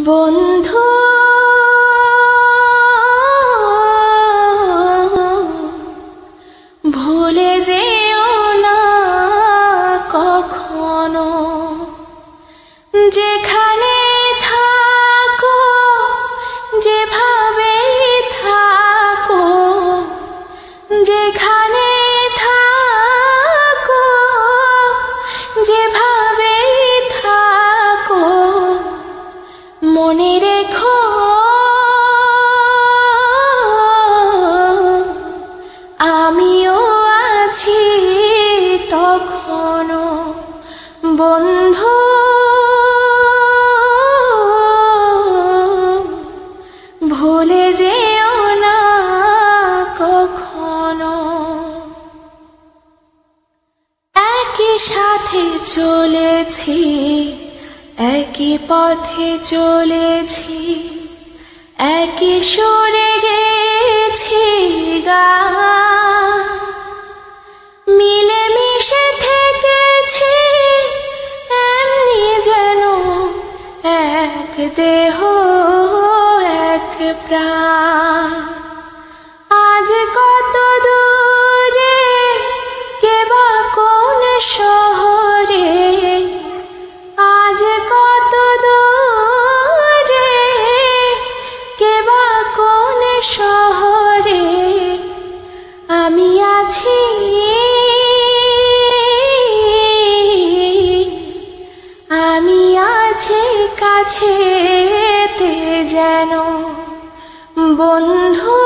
বন্ধু ভুলে যেও না কখনো, যেখানে থাকো যেভাবে থাকো, যেখানে থাকো যেভাবে থাকো, মনে রেখো আমিও আছি তখনো। বন্ধু ভুলে যেও না কখনো। একই সাথে চলেছি, একই পথে চলেছি, একই সুরে গেছি গান, মিলেমিশে থেকেছি এমনি যেন এক দেহ এক প্রাণ। আজ কত দূরে কেবা কোন শহরে, আজ কত দূরে কেবা কোন শহরে, আমি আছি আমি আছি কাছেতে যেন। বন্ধু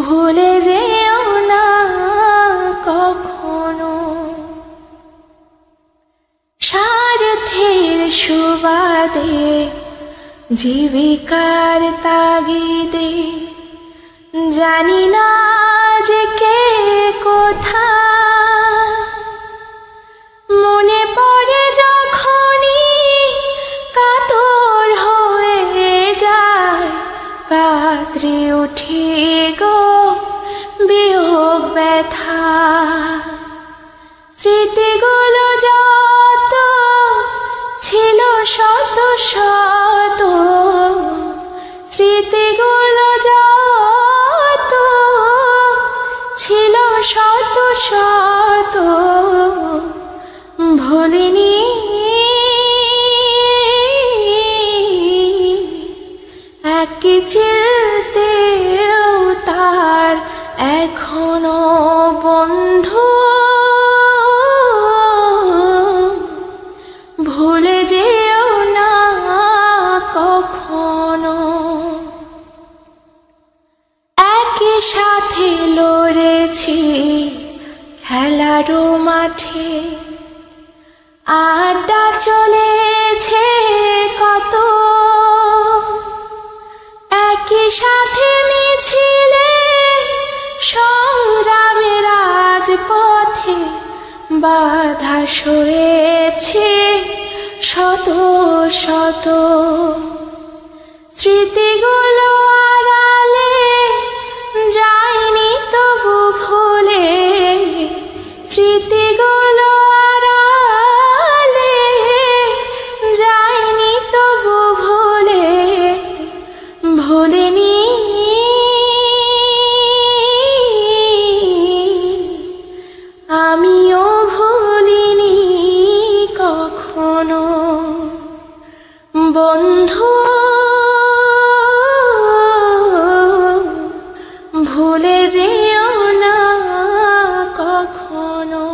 ভুলে যেও না কখনো। স্বার্থের সুবাদে জীবিকার তাগিদে জানি না যে কে কোথা, মনে পড়ে যখনই কাতর হয়ে যায়, কাতরে উঠে গো বিয়োগ ব্যথা। স্মৃতিগুলো যত ছিল শত শত, স্মৃতিগুলো যত ছিল শত শত, ভুলিনি এক চিলতেও তার এখনো। বন্ধু ভুলে যেও না কখনো। একই সাথে লড়েছি খেলারও মাঠে, আড্ডা চলেছে কত, একই সাথে মিছিলে সংগ্রামে রাজপথে বাধা সয়েছে শত শত। স্মৃতিগুলো আড়ালে যায়নি তবু ভুলে, স্মৃতিগুলো আড়ালে যায়নি তবু ভুলে, ভুলিনি আমিও ভুলিনি কখনো। বন্ধু ভুলে যেও না কখনো।